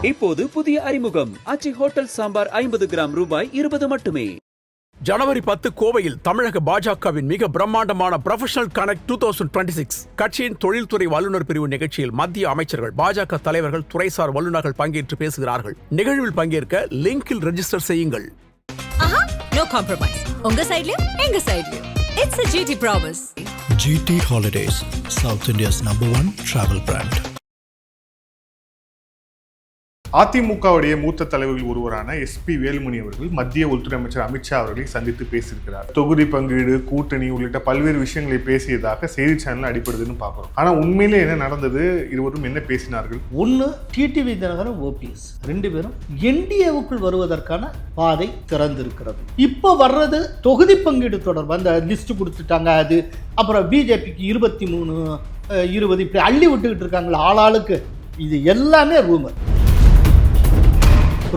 இப்போது புதிய அறிமுகம் ஆச்சி ஹோட்டல் சாம்பார் 50 கிராம் ரூபாய் 20 மட்டுமே. ஜனவரி 10 கோவையில் தமிழக பாஜகவின் மிக பிரம்மாண்டமான ப்ரொஃபஷனல் கனெக்ட் 2026 கட்சியின் தொழில்துறை வல்லுநர் பிரிவு நிகழ்ச்சியில் மத்திய அமைச்சர்கள், பாஜக தலைவர்கள், துறைசார் வல்லுநர்கள் பங்கேற்று பேசுகிறார்கள். நிகழ்வில் பங்கேற்க லிங்கில் ரெஜிஸ்டர் செய்யுங்கள். No compromise. உங்க சைடுலயும் எங்க சைடுலயும். It's a GT promise. GT Holidays, South India's #1 travel brand. அதிமுகவுடைய மூத்த தலைவர்கள் ஒருவரான எஸ்பி வேலுமணி அவர்கள் மத்திய உள்துறை அமைச்சர் அமித்ஷா அவர்களை சந்தித்து பேசியிருக்கிறார். தொகுதி பங்கீடு, கூட்டணி உள்ளிட்ட பல்வேறு விஷயங்களை பேசியதாக செய்தி சேனல் அடிப்படுதுன்னு பார்க்கிறோம். ஆனா உண்மையிலே என்ன நடந்தது, இருவரும் என்ன பேசினார்கள்? ஒன்று, டிடிவி தினகரன், ஓபிஎஸ் ரெண்டு பேரும் என்டிஏவுக்குள் வருவதற்கான பாதை திறந்திருக்கிறது. இப்போ வர்றது தொகுதி பங்கீடு தொடர்பு, அந்த லிஸ்ட் கொடுத்துட்டாங்க, அது அப்புறம் பிஜேபிக்கு 23, 20 இப்படி அள்ளி விட்டுக்கிட்டு இருக்காங்களா ஆளாளுக்கு. இது எல்லாமே ரூமர்.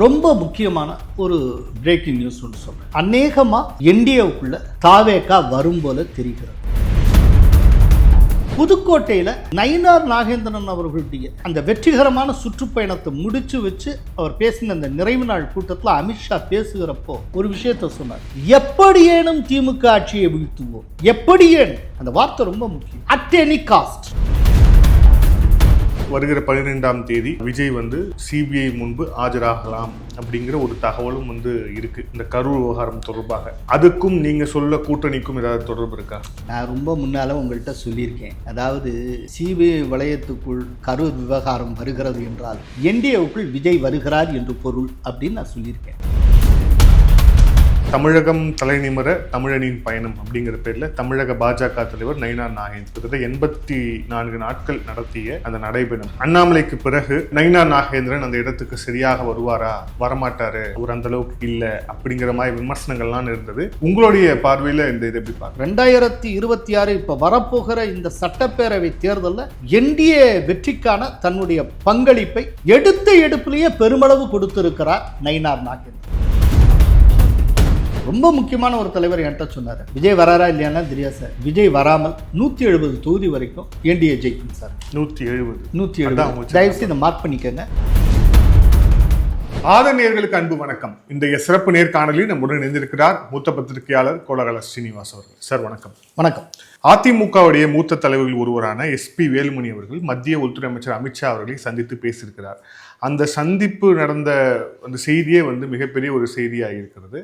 ரொம்ப முக்கியமான ஒரு பிரேக்கிங் நியூஸ் ஒன்று சொல்றேன். அநேகமா என்டிஏவுக்குள்ள தாவேகா வரும் போல தெரிகிறது. புதுக்கோட்டையில் நயினார் நாகேந்திரன் அவர்களுடைய அந்த வெற்றிகரமான சுற்றுப்பயணத்தை முடிச்சு வச்சு அவர் பேசின அந்த நிறைவு நாள் கூட்டத்தில் அமித்ஷா பேசுகிறப்போ ஒரு விஷயத்தை சொன்னார். எப்படியேனும் திமுக ஆட்சியை வீழ்த்துவோம், எப்படியேன், அந்த வார்த்தை ரொம்ப முக்கியம். At any cost. வருகிற 12ஆம் தேதி விஜய் சிபிஐ முன்பு ஆஜராகலாம் அப்படிங்கிற ஒரு தகவலும் இருக்கு இந்த கரூர் விவகாரம் தொடர்பாக. அதுக்கும் நீங்க சொல்ல கூட்டணிக்கும் ஏதாவது தொடர்பு இருக்கா? நான் ரொம்ப முன்னால உங்கள்கிட்ட சொல்லியிருக்கேன். அதாவது சிபிஐ வளையத்துக்குள் கரூர் விவகாரம் வருகிறது என்றால் என்டிஏவுக்குள் விஜய் வருகிறார் என்று பொருள் அப்படின்னு நான் சொல்லியிருக்கேன். தமிழகம் தலைநிமிர தமிழனின் பயணம் அப்படிங்கிற பேர்ல தமிழக பாஜக தலைவர் நயினார் நாகேந்திரன் 84 நாட்கள் நடத்திய அந்த நடைபெறும் அண்ணாமலைக்கு பிறகு நயினார் நாகேந்திரன் அந்த இடத்துக்கு சரியாக வருவாரா, வரமாட்டாரு, அவர் அந்த அளவுக்கு இல்ல அப்படிங்கிற மாதிரி விமர்சனங்கள்லாம் இருந்தது. உங்களுடைய பார்வையில இந்த இதை எப்படி பார்க்க? 2026 இப்ப வரப்போகிற இந்த சட்டப்பேரவை தேர்தலில் என்டிஏ வெற்றிக்கான தன்னுடைய பங்களிப்பை எடுத்த எடுப்பிலேயே பெருமளவு கொடுத்திருக்கிறார் நயினார் நாகேந்திரன். ரொம்ப முக்கியமான ஒரு தலைவர் என்கிட்ட சொன்னார், விஜய் வராரா இல்லையானா தெரியாது சார், விஜய் வராமல் 170 தொகுதி வரைக்கும் என்டிஏ ஜெயிக்கும் சார். 170 தயவுசெய்து இதை மார்க் பண்ணிக்கங்க. ஆதரணியர்களுக்கு அன்பு வணக்கம். இன்றைய சிறப்பு நேர்காணலில் நம்முடன் இணைந்திருக்கிறார் மூத்த பத்திரிகையாளர் கோலகல ஸ்ரீனிவாஸ் அவர்கள். சார் வணக்கம். வணக்கம். அதிமுகவுடைய மூத்த தலைவர்கள் ஒருவரான எஸ்பி வேலுமணி அவர்கள் மத்திய உள்துறை அமைச்சர் அமித்ஷா அவர்களை சந்தித்து பேசியிருக்கிறார். அந்த சந்திப்பு நடந்த அந்த செய்தியே மிகப்பெரிய ஒரு செய்தியாக இருக்கிறது.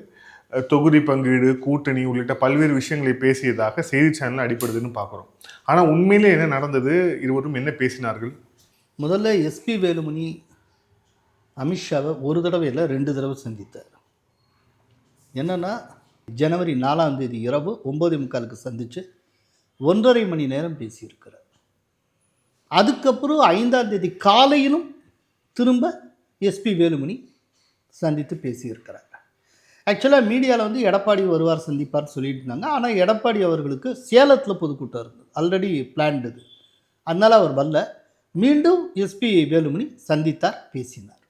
தொகுதி பங்கீடு, கூட்டணி உள்ளிட்ட பல்வேறு விஷயங்களை பேசியதாக செய்தி சேனல் அடிப்படுதுன்னு பார்க்குறோம். ஆனால் உண்மையிலே என்ன நடந்தது, இருவரும் என்ன பேசினார்கள்? முதல்ல எஸ்பி வேலுமணி அமித்ஷாவை ஒரு தடவை இல்லை 2 தடவை சந்தித்தார். என்னென்னா ஜனவரி 4ஆம் தேதி இரவு 9:45 சந்தித்து 1.5 மணி நேரம் பேசியிருக்கிறார். அதுக்கப்புறம் 5ஆம் தேதி காலையிலும் திரும்ப எஸ்பி வேலுமணி சந்தித்து பேசியிருக்கிறார். ஆக்சுவலாக மீடியாவில் எடப்பாடி வருவார் சந்திப்பார் சொல்லிட்டு இருந்தாங்க. ஆனால் எடப்பாடி அவர்களுக்கு சேலத்தில் பொதுக்கூட்டம் இருந்தது, ஆல்ரெடி பிளான்டு. அதனால் அவர் வரல. மீண்டும் எஸ்பி வேலுமணி சந்தித்தார், பேசினார்.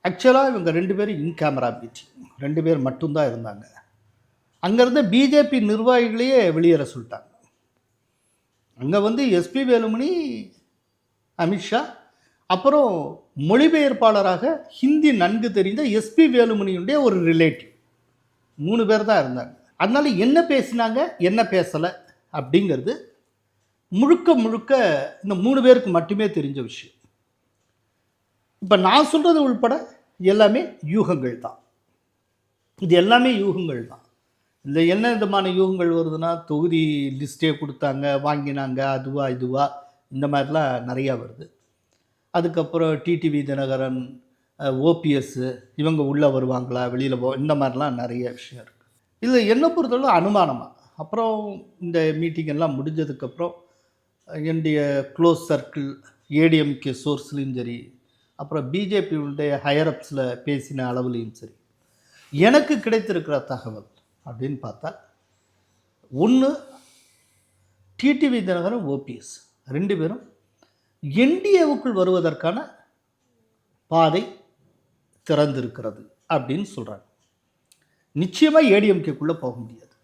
ஆக்சுவலாக இவங்க 2 பேரும் இன் கேமரா மீட்டிங், 2 பேர் மட்டும்தான் இருந்தாங்க. அங்கேருந்து பிஜேபி நிர்வாகிகளையே வெளியேற சொல்லிட்டாங்க. அங்கே எஸ்பி வேலுமணி, அமித்ஷா, அப்புறம் மொழிபெயர்ப்பாளராக ஹிந்தி நன்கு தெரிந்த எஸ்பி வேலுமணியுடைய ஒரு ரிலேட்டிவ், 3 பேர் தான் இருந்தாங்க. அதனால் என்ன பேசினாங்க என்ன பேசலை அப்படிங்கிறது முழுக்க முழுக்க இந்த 3 பேருக்கு மட்டுமே தெரிஞ்ச விஷயம். இப்போ நான் சொல்கிறது உள்பட எல்லாமே யூகங்கள் தான். இது எல்லாமே யூகங்கள் தான். இல்லை என்ன விதமான யூகங்கள் வருதுன்னா, தொகுதி லிஸ்ட்டே கொடுத்தாங்க, வாங்கினாங்க, அதுவா இதுவா, இந்த மாதிரிலாம் நிறையா வருது. அதுக்கப்புறம் டிடிவி தினகரன், ஓபிஎஸ் இவங்க உள்ளே வருவாங்களா, வெளியில் இந்த மாதிரிலாம் நிறைய விஷயம் இருக்குது. இதில் என்னை பொறுத்தவரை அனுமானமாக. அப்புறம் இந்த மீட்டிங் எல்லாம் முடிஞ்சதுக்கப்புறம் என்னுடைய க்ளோஸ் சர்க்கிள், ஏடிஎம்கே சோர்ஸ்லையும் சரி, அப்புறம் பிஜேபியுடைய ஹையரப்ஸில் பேசின அளவுலையும் சரி, எனக்கு கிடைத்திருக்கிற தகவல் அப்படின்னு பார்த்தா, ஒன்று, டிடிவி தினகரன், ஓபிஎஸ் 2 பேரும் என்டிஏவுக்குள் வருவதற்கான பாதை திறந்திருக்கிறது அப்படின்னு சொல்கிறாங்க. நிச்சயமாக ஏடிஎம்கேக்குள்ளே போக முடியாது.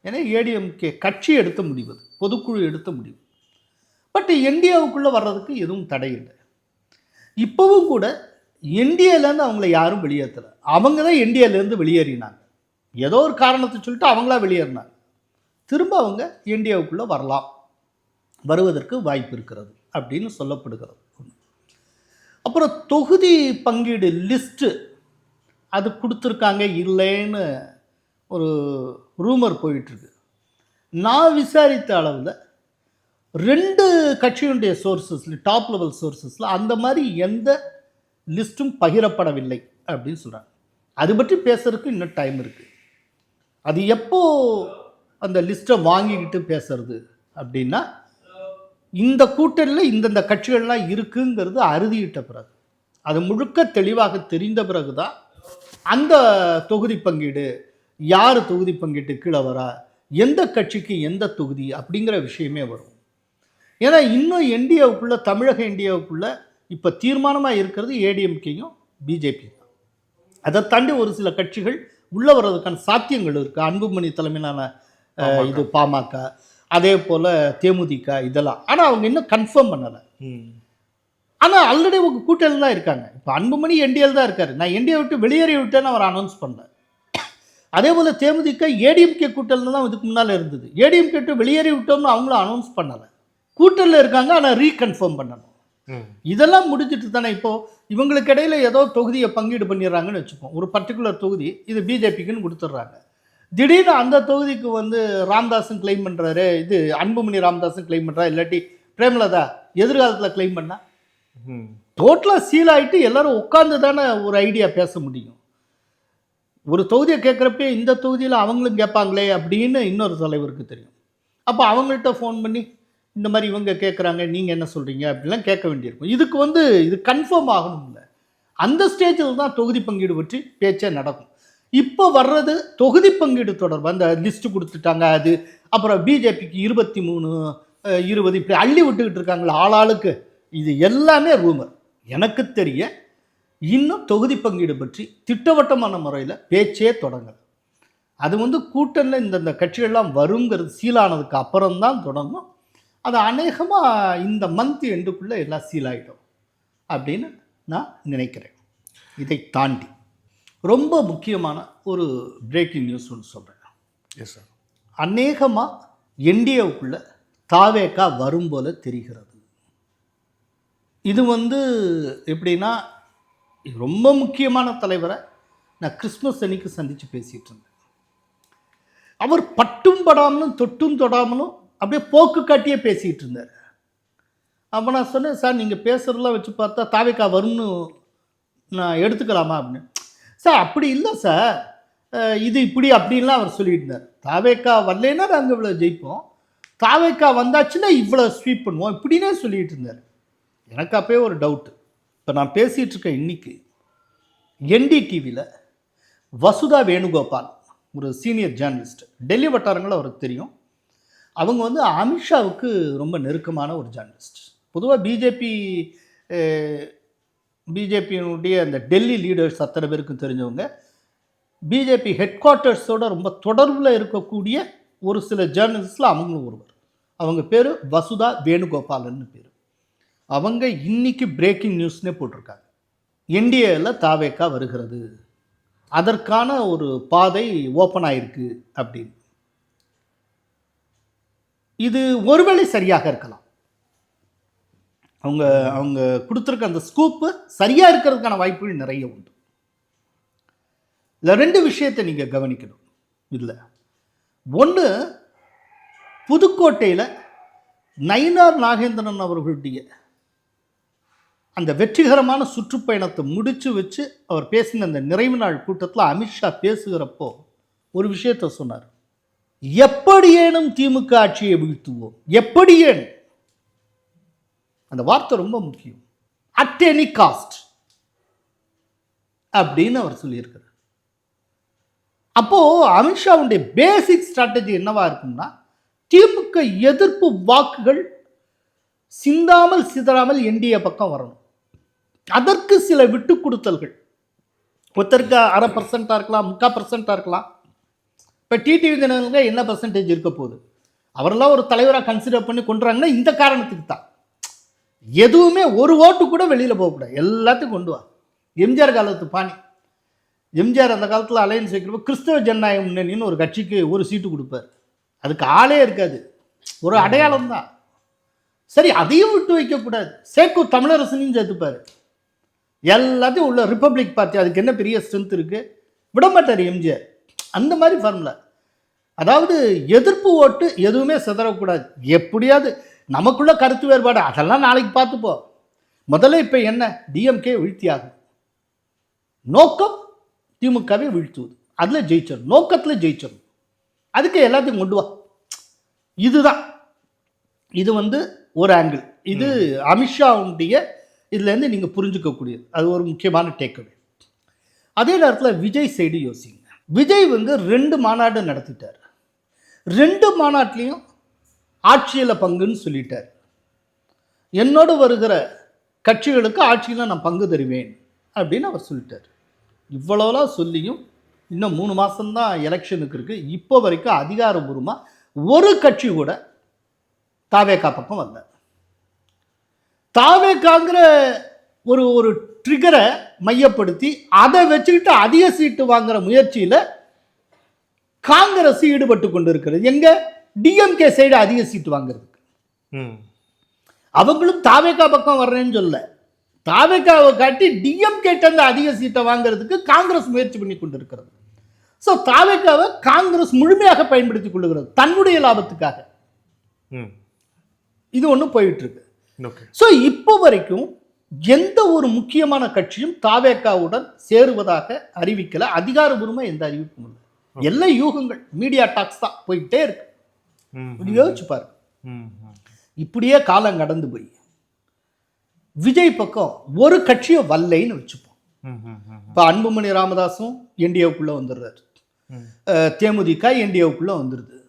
ஏன்னா ஏடிஎம்கே கட்சி எடுத்த முடிவு, பொதுக்குழு எடுத்த முடிவு. பட் என்டிஏவுக்குள்ளே வர்றதுக்கு எதுவும் தடை இல்லை. இப்போவும் கூட என்டிஏலேருந்து அவங்கள யாரும் வெளியேற்றலை. அவங்க தான் என்டிஏலேருந்து வெளியேறினாங்க. ஏதோ ஒரு காரணத்தை சொல்லிட்டு அவங்களா வெளியேறினாங்க. திரும்ப அவங்க என்டிஏவுக்குள்ளே வரலாம், வருவதற்கு வாய்ப்பு இருக்கிறது அப்படின்னு சொல்லப்படுகிறது. அப்புறம் தொகுதி பங்கீடு லிஸ்ட்டு அது கொடுத்துருக்காங்க இல்லைன்னு ஒரு ரூமர் போயிட்டுருக்கு. நான் விசாரித்த அளவில் 2 கட்சியுடைய சோர்ஸஸில், டாப் லெவல் சோர்ஸஸில் அந்த மாதிரி எந்த லிஸ்ட்டும் பகிரப்படவில்லை அப்படின்னு சொல்கிறாங்க. அது பற்றி பேசுறதுக்கு இன்னும் டைம் இருக்குது. அது எப்போ அந்த லிஸ்ட்டை வாங்கிக்கிட்டு பேசுறது அப்படின்னா, இந்த கூட்டணியில் இந்தந்த கட்சிகள்லாம் இருக்குங்கிறது அறுதியிட்ட பிறகு, அது முழுக்க தெளிவாக தெரிந்த பிறகு தான் அந்த தொகுதி பங்கீடு, யார் தொகுதி பங்கீட்டு கீழே வரா, எந்த கட்சிக்கு எந்த தொகுதி அப்படிங்கிற விஷயமே வரும். ஏன்னா இன்னும் என்டிஏவுக்குள்ளே, தமிழக என்டிஏவுக்குள்ளே இப்போ தீர்மானமாக இருக்கிறது ஏடிஎம்கேயும் பிஜேபி தான். அதை தாண்டி ஒரு சில கட்சிகள் உள்ளே வர்றதுக்கான சாத்தியங்கள் இருக்குது. அன்புமணி தலைமையிலான இது பாமக, அதே போல் தேமுதிக, இதெல்லாம். ஆனால் அவங்க இன்னும் கன்ஃபார்ம் பண்ணலை. ஆனால் ஆல்ரெடி உங்க கூட்டணியில் தான் இருக்காங்க. இப்போ அன்புமணி என்டிஏல தான் இருக்காரு. நான் என்டிஏ விட்டு வெளியேறி விட்டேன்னு அவர் அனௌன்ஸ் பண்ணல. அதே போல் தேமுதிக ஏடிஎம்கே கூட்டணியில் தான் இதுக்கு முன்னால் இருந்தது. ஏடிஎம்கே விட்டு வெளியேறி விட்டோம்னு அவங்களும் அனௌன்ஸ் பண்ணலை. கூட்டணியில் இருக்காங்க, ஆனால் ரீகன்ஃபார்ம் பண்ணணும். இதெல்லாம் முடிஞ்சிட்டு தானே இப்போது இவங்களுக்கு இடையில ஏதோ தொகுதியை பங்கீடு பண்ணிடுறாங்கன்னு வச்சுப்போம். ஒரு பர்டிகுலர் தொகுதி இது பிஜேபிக்குன்னு கொடுத்துட்றாங்க. திடீர்னு அந்த தொகுதிக்கு வந்து ராமதாஸும் கிளைம் பண்ணுறாரு, இது அன்புமணி ராமதாஸும் கிளைம் பண்ணுறா, இல்லாட்டி பிரேமலதா எதிர்காலத்தில் கிளைம் பண்ணா டோட்டலாக சீல் ஆகிட்டு எல்லாரும் உட்காந்து தானே ஒரு ஐடியா பேச முடியும். ஒரு தொகுதியை கேட்குறப்ப இந்த தொகுதியில் அவங்களும் கேட்பாங்களே அப்படின்னு இன்னொரு தலைவருக்கு தெரியும். அப்போ அவங்கள்ட்ட ஃபோன் பண்ணி இந்த மாதிரி இவங்க கேட்குறாங்க, நீங்கள் என்ன சொல்கிறீங்க அப்படிலாம் கேட்க வேண்டியிருக்கும். இதுக்கு வந்து இது கன்ஃபார்ம் ஆகணும்ல. அந்த ஸ்டேஜில் தான் தொகுதி பங்கீடு பற்றி பேச்சே நடக்கும். இப்போ வர்றது தொகுதி பங்கீடு தொடர்பாக அந்த லிஸ்ட்டு கொடுத்துட்டாங்க. அது அப்புறம் பிஜேபிக்கு 23, 20 இப்படி அள்ளி விட்டுக்கிட்டு இருக்காங்களா ஆளாளுக்கு. இது எல்லாமே ரூமர். எனக்கு தெரிய இன்னும் தொகுதி பங்கீடு பற்றி திட்டவட்டமான முறையில் பேச்சே தொடங்கலை. அது வந்து கூட்டணியில் இந்தந்த கட்சிகள்லாம் வருங்கிறது சீலானதுக்கு அப்புறம்தான் தொடங்கும். அது அநேகமாக இந்த மந்த் எண்டுக்குள்ளே எல்லாம் சீல் ஆகிடும் அப்படின்னு நான் நினைக்கிறேன். இதை தாண்டி ரொம்ப முக்கியமான ஒரு பிரேக்கிங் நியூஸ் ஒன்று சொல்கிறேன். Yes sir. அநேகமாக என்டிஏவுக்குள்ளே தாவேகா வரும் போல தெரிகிறது. இது வந்து எப்படின்னா, ரொம்ப முக்கியமான தலைவரை நான் கிறிஸ்மஸ் அன்னைக்கு சந்தித்து பேசிகிட்டு இருந்தேன். அவர் பட்டும் படாமலும் தொட்டும் தொடாமலும் அப்படியே போக்கு காட்டியே பேசிகிட்டு இருந்தார். அப்போ நான் சொன்னேன், சார் நீங்கள் பேசுகிறதெல்லாம் வச்சு பார்த்தா தாவேகா வரும்னு நான் எடுத்துக்கலாமா அப்படின்னு. சார் அப்படி இல்லை சார், இது இப்படி அப்படின்லாம் அவர் சொல்லிட்டு இருந்தார். தாவேகா வரலைன்னா நாங்கள் இவ்வளோ ஜெயிப்போம், தாவேகா வந்தாச்சுன்னா இவ்வளோ ஸ்வீப் பண்ணுவோம் இப்படின்னே சொல்லிகிட்டு இருந்தார். எனக்கு அப்போயே ஒரு டவுட்டு. இப்போ நான் பேசிகிட்டு இருக்கேன் இன்னைக்கு என்டிடிவியில் வசுதா வேணுகோபால், ஒரு சீனியர் ஜேர்னலிஸ்ட், டெல்லி வட்டாரங்கள் அவருக்கு தெரியும். அவங்க வந்து அமித்ஷாவுக்கு ரொம்ப நெருக்கமான ஒரு ஜேர்னலிஸ்ட். பொதுவாக பிஜேபியினுடைய அந்த டெல்லி லீடர்ஸ் அத்தனை பேருக்கும் தெரிஞ்சவங்க. பிஜேபி ஹெட் குவார்ட்டர்ஸோட ரொம்ப தொடர்பில் இருக்கக்கூடிய ஒரு சில ஜேர்னலிஸ்டில் அவங்களும் ஒருவர். அவங்க பேர் வசுதா வேணுகோபாலன்னு பேர். அவங்க இன்னைக்கு பிரேக்கிங் நியூஸ்னே போட்டிருக்காங்க, என்டிஏவில் தாவேகா வருகிறது, அதற்கான ஒரு பாதை ஓப்பன் ஆயிருக்கு அப்படின்னு. இது ஒருவேளை சரியாக இருக்கலாம். அவங்க கொடுத்துருக்க அந்த ஸ்கூப்பு சரியாக இருக்கிறதுக்கான வாய்ப்புகள் நிறைய உண்டு. இல்லை 2 விஷயத்தை நீங்கள் கவனிக்கணும். இல்லை, ஒன்று, புதுக்கோட்டையில் நயினார் நாகேந்திரன் அவர்களுடைய அந்த வெற்றிகரமான சுற்றுப்பயணத்தை முடித்து வச்சு அவர் பேசின அந்த நிறைவு நாள் கூட்டத்தில் அமித்ஷா பேசுகிறப்போ ஒரு விஷயத்தை சொன்னார். எப்படியேனும் திமுக ஆட்சியை வீழ்த்துவோம், எப்படியேனும். அந்த வார்த்தை ரொம்ப முக்கியம். அட் எனி காஸ்ட் அப்படின்னு அவர் சொல்லியிருக்கிறார். அப்போ அமித்ஷாவுடைய பேசிக் ஸ்ட்ராட்டஜி என்னவா இருக்கும்னா, திமுக எதிர்ப்பு வாக்குகள் சிந்தாமல் சிதறாமல் என்டிஏ பக்கம் வரணும். அதற்கு சில விட்டு கொடுத்தல்கள், ஒருத்தருக்கு 0.5% இருக்கலாம், 3/4% இருக்கலாம். இப்போ டிடிவி தினகரனுக்கு என்ன பர்சன்டேஜ் இருக்க போகுது? அவரெல்லாம் ஒரு தலைவராக கன்சிடர் பண்ணி கொண்டுறாங்கன்னா இந்த காரணத்துக்கு தான். எதுவுமே ஒரு ஓட்டு கூட வெளியில் போகக்கூடாது, எல்லாத்தையும் கொண்டு வா. எம்ஜிஆர் காலத்து பாணி. எம்ஜிஆர் அந்த காலத்தில் அலையன்ஸ் வைக்கிறப்ப கிறிஸ்தவ ஜனநாயக முன்னணின்னு ஒரு கட்சிக்கு ஒரு சீட்டு கொடுப்பார். அதுக்கு ஆளே இருக்காது, ஒரு அடையாளம் தான். சரி, அதையும் விட்டு வைக்கக்கூடாது. சேக்கு தமிழரசனையும் சேர்த்துப்பார். எல்லாத்தையும் உள்ள ரிப்பப்ளிக் பார்ட்டி, அதுக்கு என்ன பெரிய ஸ்ட்ரென்த் இருக்குது, விடமாட்டார் எம்ஜிஆர். அந்த மாதிரி ஃபார்முலா. அதாவது எதிர்ப்பு ஓட்டு எதுவுமே சிதறக்கூடாது. எப்படியாவது நமக்குள்ள கருத்து வேறுபாடு அதெல்லாம் நாளைக்கு பார்த்துப்போம். முதல்ல இப்போ என்ன, டிஎம்கே வீழ்த்தியாகும். நோக்கம் திமுகவை வீழ்த்துவது, அதில் ஜெயிச்சிடும், நோக்கத்தில் ஜெயிச்சிடும். அதுக்கு எல்லாத்தையும் கொண்டு வா. இதுதான் இது ஒரு ஆங்கிள். இது அமித்ஷாவுடைய இதுலேருந்து நீங்கள் புரிஞ்சுக்கக்கூடியது. அது ஒரு முக்கியமான டேக்அவே. அதே நேரத்தில் விஜய் சைடு யோசிங்க. விஜய் 2 மாநாடு நடத்திட்டார். 2 மாநாட்டிலையும் ஆட்சியில் பங்குன்னு சொல்லிட்டார். என்னோடு வருகிற கட்சிகளுக்கு ஆட்சியில் நான் பங்கு தருவேன் அப்படின்னு அவர் சொல்லிட்டார். இவ்வளோலாம் சொல்லியும் இன்னும் 3 மாதம்தான் எலெக்ஷனுக்கு இருக்குது. இப்போ வரைக்கும் அதிகாரபூர்வமாக ஒரு கட்சி கூட தாவேகா பக்கம் வந்தார். தாவேகாங்கிற ஒரு ட்ரிகரை மையப்படுத்தி அதை வச்சுக்கிட்டு அதிக சீட்டு வாங்குற முயற்சியில் காங்கிரஸ் ஈடுபட்டு கொண்டு இருக்கிறது. எங்க டிஎம்கே சைடு அதிக சீட்டு வாங்குறதுக்கு. அவங்களும் தாவேகா பக்கம் வர்றேன்னு சொல்ல, தாவேகாவை காட்டி டிஎம்கே அதிக சீட்டை வாங்குறதுக்கு காங்கிரஸ் முயற்சி பண்ணி கொண்டு இருக்கிறது. ஸோ தாவேகாவை காங்கிரஸ் முழுமையாக பயன்படுத்திக் கொள்ளுகிறது தன்னுடைய லாபத்துக்காக. இது ஒன்று போயிட்டு இருக்கு. ஸோ இப்போ வரைக்கும் எந்த ஒரு முக்கியமான கட்சியும் தாவேகாவுடன் சேருவதாக அறிவிக்கல. அதிகாரபூர்வமாக எந்த அறிவிப்பும் இல்லை. எல்லாம் யூகங்கள், மீடியா டாக்ஸ் தான் போயிட்டே இருக்கு. யோசிச்சு பாரு. இப்படியே காலம் கடந்து போய் விஜய் பக்கம் ஒரு கட்சியை வல்லைன்னு வச்சுப்போம். இப்போ அன்புமணி ராமதாஸும் என்டிஏவுக்குள்ளே வந்துடுறாரு, தேமுதிக என்டிஏவுக்குள்ளே வந்துடுது,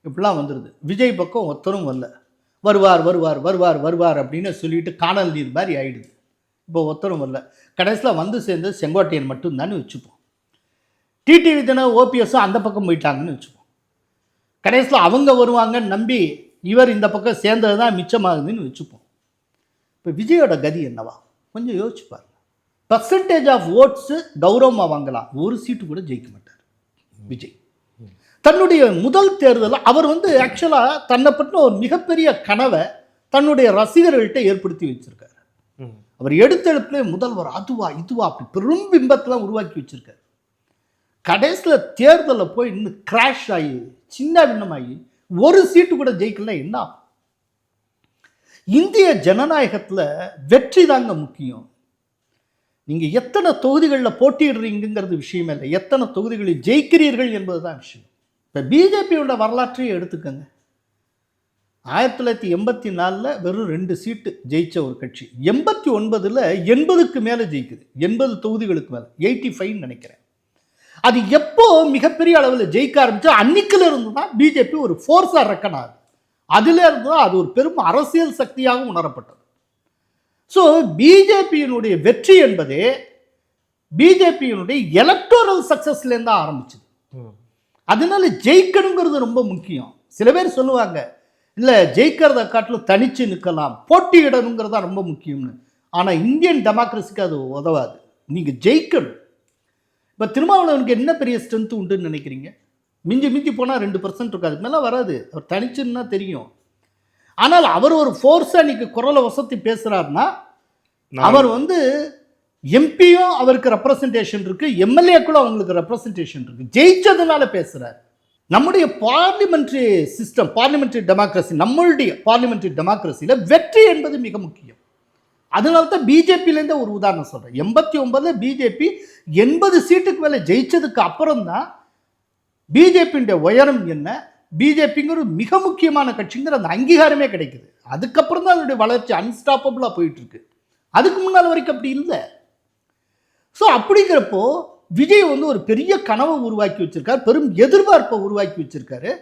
இப்படிலாம் வந்துடுது. விஜய் பக்கம் ஒருத்தரும் வரல. வருவார் வருவார் வருவார் வருவார் அப்படின்னு சொல்லிட்டு காணல் நீர் மாதிரி ஆயிடுது. இப்போ ஒருத்தரும் வரல. கடைசியில் சேர்ந்து செங்கோட்டையன் மட்டும்தான்னு வச்சுப்போம். டிடிவி தினம் ஓபிஎஸும் அந்த பக்கம் போயிட்டாங்கன்னு வச்சுப்போம். கடைசியில் அவங்க வருவாங்கன்னு நம்பி இவர் இந்த பக்கம் சேர்ந்தது தான் மிச்சமாகுதுன்னு வச்சுப்போம். இப்போ விஜயோட கதி என்னவா கொஞ்சம் யோசிச்சு பாருங்க. பர்சன்டேஜ் ஆஃப் ஓட்ஸு கௌரவமாக வாங்கலாம், ஒரு சீட்டு கூட ஜெயிக்க மாட்டார் விஜய். தன்னுடைய முதல் தேர்தலில் அவர் ஆக்சுவலாக தன்னை பற்றின ஒரு மிகப்பெரிய கனவை தன்னுடைய ரசிகர்கள்ட்ட ஏற்படுத்தி வச்சிருக்காரு. அவர் எடுத்தெடுப்புல முதல்வர் அதுவா இதுவா அப்படி பெரும் பிம்பத்தெல்லாம் உருவாக்கி வச்சிருக்காரு. கடைசியில் தேர்தலில் போய் இன்னும் கிராஷ் ஆகி சின்ன பின்னமாகி ஒரு சீட்டு கூட ஜெயிக்கல. என்ன இந்திய ஜனநாயகத்தில் வெற்றி தாங்க முக்கியம். நீங்கள் எத்தனை தொகுதிகளில் போட்டியிடுறீங்கிறது விஷயமே இல்லை, எத்தனை தொகுதிகளில் ஜெயிக்கிறீர்கள் என்பது தான் விஷயம். இப்போ பிஜேபியோட வரலாற்றையே எடுத்துக்கங்க. 1984 வெறும் 2 சீட்டு ஜெயிச்ச ஒரு கட்சி 89ல் 80க்கு மேலே ஜெயிக்குது. 80 தொகுதிகளுக்கு மேலே, 85 நினைக்கிறேன். அது எப்போ மிகப்பெரிய அளவில் ஜெயிக்க ஆரம்பிச்சோ அன்னைக்குல இருந்து தான் பிஜேபி ஒரு ஃபோர்ஸாக ரெக்கன் ஆகுது. அதுல இருந்து தான் அது ஒரு பெரும் அரசியல் சக்தியாக உணரப்பட்டது. ஸோ பிஜேபியினுடைய வெற்றி என்பதே பிஜேபியினுடைய எலக்டோரல் சக்சஸ்லேருந்து தான் ஆரம்பிச்சது. அதனால ஜெயிக்கணுங்கிறது ரொம்ப முக்கியம். சில பேர் சொல்லுவாங்க, இல்லை ஜெயிக்கிறத காட்டிலும் தனிச்சு நிற்கலாம், போட்டியிடணுங்கிறதா ரொம்ப முக்கியம்னு. ஆனால் இந்தியன் டெமோக்ரஸிக்கு அது உதவாது. நீங்கள் ஜெயிக்கணும். இப்போ திருமாவளவனுக்கு என்ன பெரிய ஸ்ட்ரென்த் உண்டுன்னு நினைக்கிறீங்க? மிஞ்சி மிஞ்சி போனால் 2% இருக்காது, அதுக்கு மேலே வராது. அவர் தனிச்சுன்னா தெரியும். ஆனால் அவர் ஒரு ஃபோர்ஸாக இன்னைக்கு குரலை வசதி பேசுகிறாருன்னா அவர் எம்பியும் அவருக்கு ரெப்ரசன்டேஷன் இருக்கு, எம்எல்ஏக்களும் அவங்களுக்கு ரெப்ரசன்டேஷன் இருக்கு. ஜெயிச்சதுனால பேசுறாரு. நம்முடைய பார்லிமெண்ட்ரி சிஸ்டம், பார்லிமெண்ட்ரி டெமோக்ரஸி, நம்மளுடைய பார்லிமெண்ட்ரி டெமோக்ரஸியில் வெற்றி என்பது மிக முக்கியம். அதனால தான் பிஜேபியிலேருந்து ஒரு உதாரணம் சொல்கிறேன். 89ல் பிஜேபி 80 சீட்டுக்கு மேலே ஜெயிச்சதுக்கு அப்புறம் தான் பிஜேபியுடைய உயரம் என்ன, பிஜேபிங்கிற மிக முக்கியமான கட்சிங்கிற அந்த அங்கீகாரமே கிடைக்குது. அதுக்கப்புறம் தான் அதனுடைய வளர்ச்சி அன்ஸ்டாப்பபிளாக போயிட்டு இருக்கு. அதுக்கு முன்னால் வரைக்கும் அப்படி இல்லை. ஸோ அப்படிங்கிறப்போ விஜய் ஒரு பெரிய கனவை உருவாக்கி வச்சிருக்காரு, பெரும் எதிர்பார்ப்பை உருவாக்கி வச்சிருக்காரு.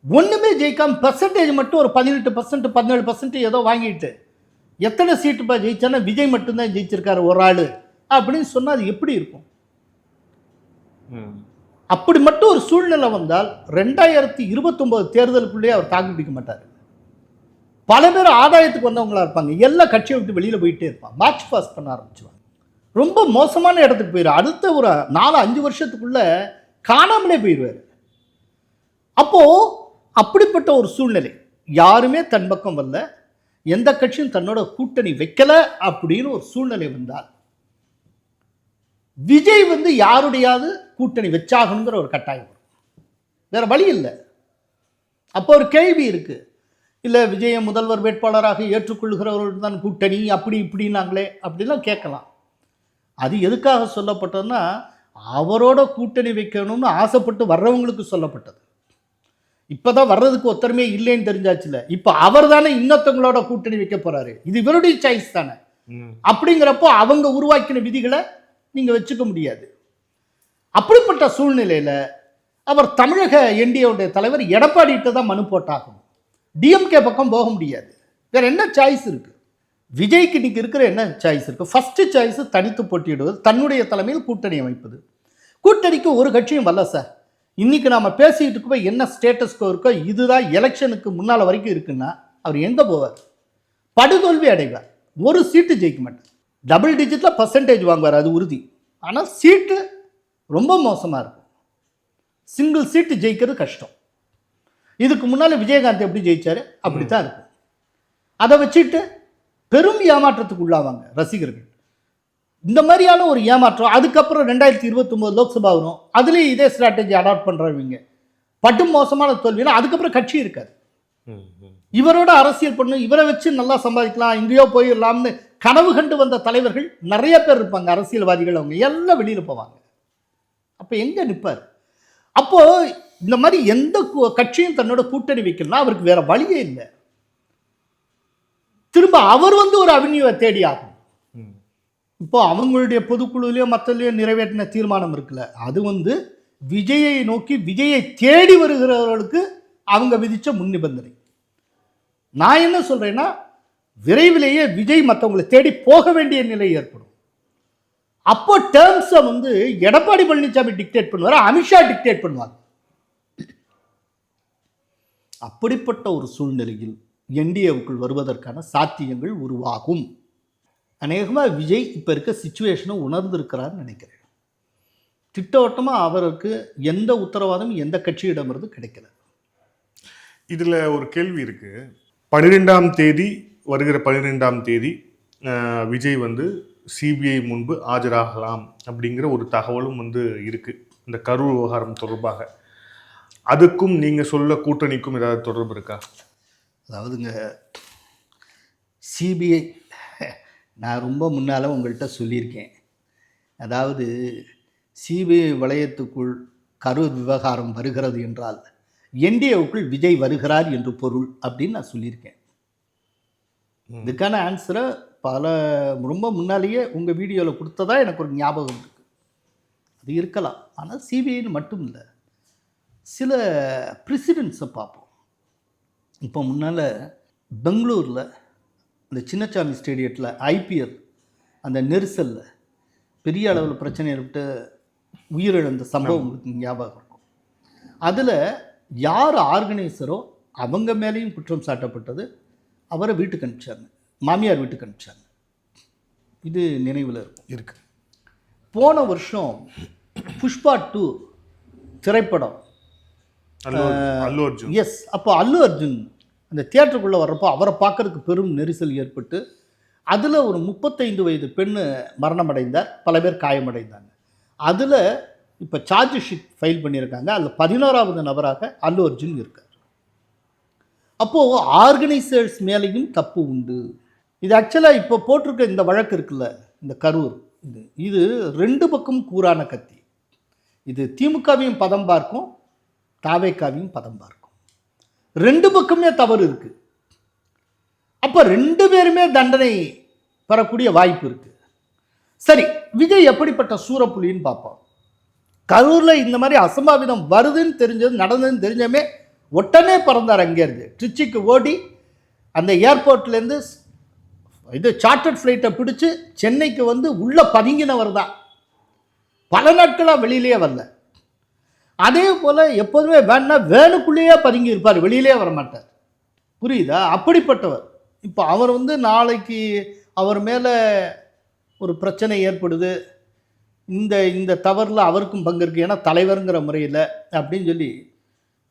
ஒன்றுமே ஜெயிக்காம பெர்சன்டேஜ் மட்டும் ஒரு 18% 17% ஏதோ வாங்கிட்டு எத்தனை சீட்டுப்பா ஜெயிச்சானா விஜய் மட்டும்தான் ஜெயிச்சிருக்காரு ஒரு ஆள் அப்படின்னு சொன்னால் அது எப்படி இருக்கும்? அப்படி மட்டும் ஒரு சூழ்நிலை வந்தால் 2029 தேர்தலுக்குள்ளேயே அவர் தாக்கு பிடிக்க மாட்டார். பல பேர் ஆதாயத்துக்கு வந்தவங்களா இருப்பாங்க, எல்லா கட்சியை விட்டு வெளியில் போயிட்டே இருப்பான், மார்ச் பாஸ் பண்ண ஆரம்பிச்சுவாங்க. ரொம்ப மோசமான இடத்துக்கு போயிடும். அடுத்த ஒரு 4-5 வருஷத்துக்குள்ள காணாமலே போயிடுவார். அப்போ அப்படிப்பட்ட ஒரு சூழ்நிலை, யாருமே தன் பக்கம் வரல, எந்த கட்சியும் தன்னோட கூட்டணி வைக்கல அப்படின்னு ஒரு சூழ்நிலை வந்தால் விஜய் வந்து யாருடையாவது கூட்டணி வச்சாகணுங்கிற ஒரு கட்டாயம் வரும். வேற வழி இல்லை. அப்போ ஒரு கேள்வி இருக்கு, இல்லை விஜயை முதல்வர் வேட்பாளராக ஏற்றுக்கொள்கிறவர்கள் தான் கூட்டணி அப்படி இப்படின்னாங்களே அப்படிலாம் கேட்கலாம். அது எதுக்காக சொல்லப்பட்டதுன்னா, அவரோட கூட்டணி வைக்கணும்னு ஆசைப்பட்டு வர்றவங்களுக்கு சொல்லப்பட்டது. இப்போதான் வர்றதுக்கு ஒத்தரமே இல்லைன்னு தெரிஞ்சாச்சுல, இப்போ அவர் தானே இன்னொருத்தவங்களோட கூட்டணி வைக்க போறாரு, இது இவருடைய சாய்ஸ் தானே. அப்படிங்கிறப்போ அவங்க உருவாக்கின விதிகளை நீங்க வச்சுக்க முடியாது. அப்படிப்பட்ட சூழ்நிலையில அவர் தமிழக என்டிஏவுடைய தலைவர் எடப்பாடிகிட்ட தான் மனு போட்டாகணும். டிஎம்கே பக்கம் போக முடியாது. வேற என்ன சாய்ஸ் இருக்கு? விஜய்க்கு இன்னைக்கு இருக்கிற என்ன சாய்ஸ் இருக்கு? ஃபர்ஸ்ட் சாய்ஸ் தனித்து போட்டியிடுவது, தன்னுடைய தலைமையில் கூட்டணி அமைப்பது. கூட்டணிக்கு ஒரு கட்சியும் வரல சார். இன்னைக்கு நாம பேசிட்டு இருக்க என்ன ஸ்டேட்டஸ்கோ இருக்கோ இதுதான் எலெக்ஷனுக்கு முன்னால வரைக்கும் இருக்குன்னா அவர் எங்க போவார்? படுதோல்வி அடைவார். ஒரு சீட்டு ஜெயிக்க மாட்டார். டபுள் டிஜிட்ல பர்சன்டேஜ் வாங்குவார், அது உறுதி. ஆனால் சீட்டு ரொம்ப மோசமாக இருக்கும். சிங்கிள் சீட்டு ஜெயிக்கிறது கஷ்டம். இதுக்கு முன்னால் விஜயகாந்த் எப்படி ஜெயிச்சாரு அப்படித்தான் இருக்கும். அதை வச்சுட்டு பெரும் ஏமாற்றத்துக்கு உள்ளாவாங்க ரசிகர்கள். இந்த மாதிரியான ஒரு ஏமாற்றம். அதுக்கப்புறம் 2029 லோக்சபா வரும், அதுலேயும் இதே ஸ்ட்ராட்டஜி அடாப்ட் பண்ணுறவங்க பட்டு மோசமான தோல்வினா அதுக்கப்புறம் கட்சி இருக்காது. இவரோட அரசியல் பண்ணும், இவரை வச்சு நல்லா சம்பாதிக்கலாம், எங்கேயோ போயிடலாம்னு கனவு கண்டு வந்த தலைவர்கள் நிறைய பேர் இருப்பாங்க, அரசியல்வாதிகள். அவங்க எல்லாம் வெளியில் போவாங்க. அப்போ எங்கே நிற்பார்? அப்போ இந்த மாதிரி எந்த கட்சியும் தன்னோட கூட்டணி வைக்கணும்னா அவருக்கு வேற வழியே இல்லை. திரும்ப அவர் வந்து ஒரு அவென்யூவை தேடி ஆகும். இப்போ அவங்களுடைய பொதுக்குழுலையோ மற்றலையோ நிறைவேற்றின தீர்மானம் இருக்குல்ல, அது வந்து விஜயை நோக்கி விஜயை தேடி வருகிறவர்களுக்கு அவங்க விதிச்ச முன் நிபந்தனை. நான் என்ன சொல்றேன்னா, விரைவிலேயே விஜய் மற்றவங்களை தேடி போக வேண்டிய நிலை ஏற்படும். அப்போ டேர்ம்ஸை வந்து எடப்பாடி பழனிசாமி டிக்டேட் பண்ணுவார், அமித்ஷா டிக்டேட் பண்ணுவார். அப்படிப்பட்ட ஒரு சூழ்நிலையில் என்டிஏவுக்குள் வருவதற்கான சாத்தியங்கள் உருவாகும். அநேகமாக விஜய் இப்போ இருக்க சிச்சுவேஷனை உணர்ந்திருக்கிறார்னு நினைக்கிறேன். திட்டவட்டமாக அவருக்கு எந்த உத்தரவாதமும் எந்த கட்சியிடமிருந்து கிடைக்கல. இதில் ஒரு கேள்வி இருக்கு. 12ஆம் தேதி வருகிற 12ஆம் தேதி விஜய் வந்து சிபிஐ முன்பு ஆஜராகலாம் அப்படிங்கிற ஒரு தகவலும் வந்து இருக்கு இந்த கரூர் விவகாரம் தொடர்பாக. அதுக்கும் நீங்கள் சொல்ல கூட்டணிக்கும் ஏதாவது தொடர்பு இருக்கா? அதாவதுங்க, சிபிஐ நான் ரொம்ப முன்னால் உங்கள்கிட்ட சொல்லியிருக்கேன். அதாவது சிபிஐ வளையத்துக்குள் கரூர் விவகாரம் வருகிறது என்றால் என்டிஏவுக்குள் விஜய் வருகிறார் என்று பொருள் அப்படின்னு நான் சொல்லியிருக்கேன். இதுக்கான ஆன்சரை ரொம்ப முன்னாலேயே உங்கள் வீடியோவில் கொடுத்ததா எனக்கு ஒரு ஞாபகம் இருக்குது. அது இருக்கலாம். ஆனால் சிபிஐன்னு மட்டும் இல்லை, சில ப்ரெசிடென்ட்ஸை பார்ப்போம். இப்போ முன்னால் பெங்களூரில் இந்த சின்னசாமி ஸ்டேடியத்தில் ஐபிஎல் அந்த நெரிசலில் பெரிய அளவில் பிரச்சனை ஏற்பட்டு உயிரிழந்த சம்பவம் உங்களுக்கு ஞாபகம் இருக்கும். அதில் யார் ஆர்கனைசரோ அவங்க மேலேயும் குற்றம் சாட்டப்பட்டது. அவரை வீட்டுக்கு அனுப்பிச்சாங்க, மாமியார் வீட்டுக்கு அனுப்பிச்சாங்க. இது நினைவில் இருக்கு. போன வருஷம் புஷ்பா 2 திரைப்படம், எஸ், அப்போ அல்லு அர்ஜுன் அந்த தியேட்டருக்குள்ளே வர்றப்போ அவரை பார்க்கறதுக்கு பெரும் நெரிசல் ஏற்பட்டு அதில் ஒரு 35 வயது பெண்ணு மரணம் அடைந்தார், பல பேர் காயமடைந்தாங்க. அதில் இப்போ சார்ஜ் ஷீட் ஃபைல் பண்ணியிருக்காங்க. அதில் 11வது நபராக அல்லு அர்ஜுன் இருக்கார். அப்போது ஆர்கனைசர்ஸ் மேலேயும் தப்பு உண்டு. இது ஆக்சுவலாக இப்போ போட்டிருக்க இந்த வழக்கு இருக்குல்ல, இந்த கரூர், இது 2 பக்கம் கூரான கத்தி. இது திமுகவையும் பதம் பார்க்கும், தாவேக்காவையும் பதம் பார்க்கும். 2 பக்கமே தவறு இருக்கு. அப்போ 2 பேருமே தண்டனை பெறக்கூடிய வாய்ப்பு இருக்கு. சரி, விஜய் எப்படிப்பட்ட சூரப்புலின்னு பார்ப்போம். கரூரில் இந்த மாதிரி அசம்பாவிதம் வருதுன்னு தெரிஞ்சது, நடந்ததுன்னு தெரிஞ்சமே உடனே பறந்தார். அங்கேருந்து ட்ரிச்சிக்கு ஓடி அந்த ஏர்போர்ட்லேருந்து இது சார்ட்டர்ட் ஃப்ளைட்டை பிடிச்சி சென்னைக்கு வந்து உள்ளே பதுங்கினவர் தான். பல நாட்களாக வெளியிலேயே வரல. அதே போல் எப்போதுமே வேணுக்குள்ளேயே பதுங்கி இருப்பார், வெளியிலே வரமாட்டார். புரியுதா? அப்படிப்பட்டவர். இப்போ அவர் வந்து நாளைக்கு அவர் மேலே ஒரு பிரச்சனை ஏற்படுது, இந்த இந்த தவறில் அவருக்கும் பங்கு இருக்குது, ஏன்னா தலைவருங்கிற முறையில் அப்படின்னு சொல்லி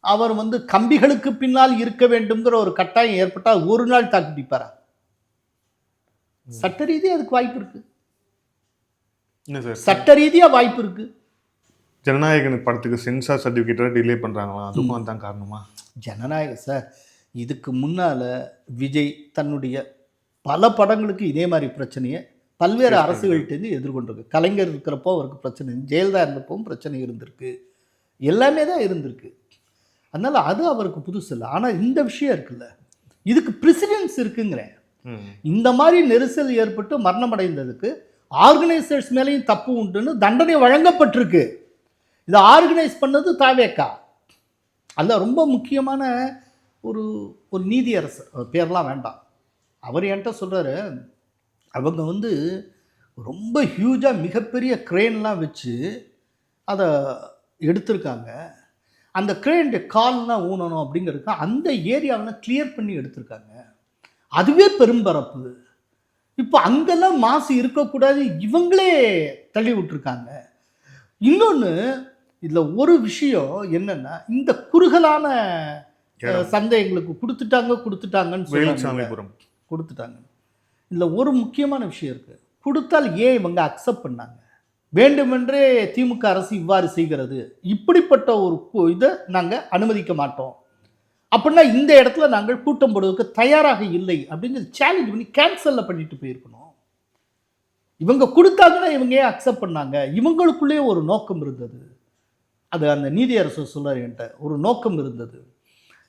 அவர் வந்து கம்பிகளுக்கு பின்னால் இருக்க வேண்டும்ங்கிற ஒரு கட்டாயம் ஏற்பட்டால் ஒரு நாள் தாக்கு பிடிப்பாரா? சட்ட ரீதியாக அதுக்கு வாய்ப்பு இருக்கு. என்ன சார், சட்ட ரீதியாக வாய்ப்பு இருக்கு. ஜனநாயகன் படத்துக்கு சென்சார் சர்டிஃபிகேட்டை டிலே பண்ணுறாங்களா? அதுக்கும் அதுதான் காரணமா? ஜனநாயகம் சார், இதுக்கு முன்னால் விஜய் தன்னுடைய பல படங்களுக்கு இதே மாதிரி பிரச்சனையை பல்வேறு அரசுகள்கிட்டேருந்து எதிர்கொண்டிருக்கு. கலைஞர் இருக்கிறப்போ அவருக்கு பிரச்சனை, ஜெயலலிதா இருந்தப்பவும் பிரச்சனை இருந்திருக்கு, எல்லாமே தான் இருந்திருக்கு. அதனால் அது அவருக்கு புதுசு இல்லை. ஆனால் இந்த விஷயம் இருக்குல்ல, இதுக்கு ப்ரெசிடென்ஸ் இருக்குங்கிறேன். இந்த மாதிரி நெரிசல் ஏற்பட்டு மரணம் அடைந்ததுக்கு ஆர்கனைசர்ஸ் மேலேயும் தப்பு உண்டுன்னு தண்டனை வழங்கப்பட்டிருக்கு. இதை ஆர்கனைஸ் பண்ணது தாவேக்கா. அதில் ரொம்ப முக்கியமான ஒரு ஒரு நீதியரசர், அவர் பேர்லாம் வேண்டாம், அவர் என்கிட்ட சொல்கிறாரு, அவங்க வந்து ரொம்ப ஹியூஜாக மிகப்பெரிய க்ரெயின்லாம் வச்சு அதை எடுத்திருக்காங்க. அந்த க்ரெயினுடைய கால்லாம் ஊனணும் அப்படிங்கிறதுக்கு அந்த ஏரியாவெல்லாம் கிளியர் பண்ணி எடுத்திருக்காங்க. அதுவே பெரும்பரப்பு. இப்போ அங்கெல்லாம் மாசு இருக்கக்கூடாது, இவங்களே தள்ளி விட்டுருக்காங்க. இன்னொன்று இதில் ஒரு விஷயம் என்னென்னா, இந்த குறுகலான சந்தை எங்களுக்கு கொடுத்துட்டாங்கன்னு வேலுசாமிபுரம் கொடுத்துட்டாங்க. இதில் ஒரு முக்கியமான விஷயம் இருக்குது. கொடுத்தால் ஏன் இவங்க அக்செப்ட் பண்ணாங்க? வேண்டுமென்றே திமுக அரசு இவ்வாறு செய்கிறது, இப்படிப்பட்ட ஒரு இதை நாங்கள் அனுமதிக்க மாட்டோம் அப்படின்னா இந்த இடத்துல நாங்கள் கூட்டம் போடுவதற்கு தயாராக இல்லை அப்படின்னு சேலஞ்ச் பண்ணி கேன்சலில் பண்ணிட்டு போயிருக்கணும். இவங்க கொடுத்தாங்கன்னா இவங்க ஏன் அக்செப்ட் பண்ணாங்க? இவங்களுக்குள்ளேயே ஒரு நோக்கம் இருந்தது. அது அந்த நீதியரசர் சொல்றாரு என்கிட்ட, ஒரு நோக்கம் இருந்தது.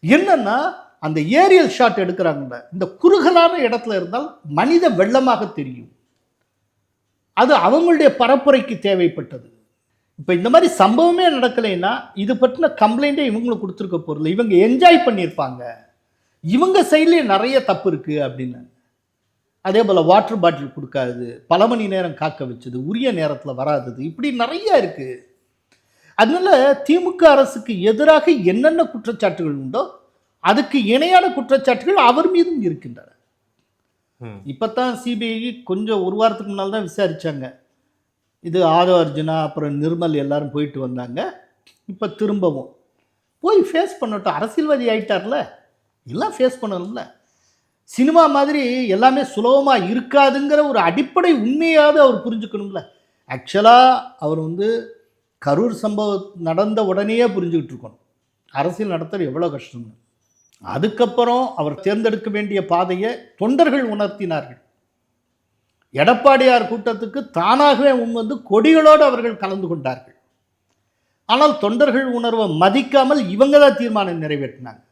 என்னன்னா, அந்த ஏரியல் ஷாட் எடுக்கிறாங்கல்ல, இந்த குறுகலான இடத்துல இருந்தால் மனித வெள்ளமாக தெரியும். அது அவங்களுடைய பரப்புரைக்கு தேவைப்பட்டது. இப்போ இந்த மாதிரி சம்பவமே நடக்கலைன்னா இது பற்றின கம்ப்ளைண்ட்டே இவங்களுக்கு கொடுத்துருக்க பொருள், இவங்க என்ஜாய் பண்ணியிருப்பாங்க. இவங்க சைட்லேயே நிறைய தப்பு இருக்குது அப்படின்னு. அதே போல் வாட்டர் பாட்டில் கொடுக்காது, பல மணி நேரம் காக்க வச்சது, உரிய நேரத்தில் வராதது, இப்படி நிறைய இருக்குது. அதனால திமுக அரசுக்கு எதிராக என்னென்ன குற்றச்சாட்டுகள் உண்டோ அதுக்கு இணையான குற்றச்சாட்டுகள் அவர் மீதும் இருக்கின்றன. இப்போத்தான் சிபிஐ கொஞ்சம் ஒரு வாரத்துக்கு முன்னால் தான் விசாரித்தாங்க. இது ஆதவ அர்ஜுனா அப்புறம் நிர்மல் எல்லாரும் போயிட்டு வந்தாங்க. இப்போ திரும்பவும் போய் ஃபேஸ் பண்ணட்டும். அரசியல்வாதி ஆகிட்டார்ல, எல்லாம் ஃபேஸ் பண்ணணும்ல. சினிமா மாதிரி எல்லாமே சுலபமாக இருக்காதுங்கிற ஒரு அடிப்படை உண்மையாவது அவர் புரிஞ்சுக்கணும்ல. ஆக்சுவலாக அவர் வந்து கரூர் சம்பவம் நடந்த உடனேயே புரிஞ்சுக்கிட்டு இருக்கணும் அரசியல் நடத்துறது எவ்வளோ கஷ்டம்னு. அதுக்கப்புறம் அவர் தேர்ந்தெடுக்க வேண்டிய பாதையை தொண்டர்கள் உணர்த்தினார்கள். எடப்பாடியார் கூட்டத்துக்கு தானாகவே வந்து கொடிகளோடு அவர்கள் கலந்து கொண்டார்கள். ஆனால் தொண்டர்கள் உணர்வை மதிக்காமல் இவங்க தான் தீர்மானம் நிறைவேற்றினாங்க.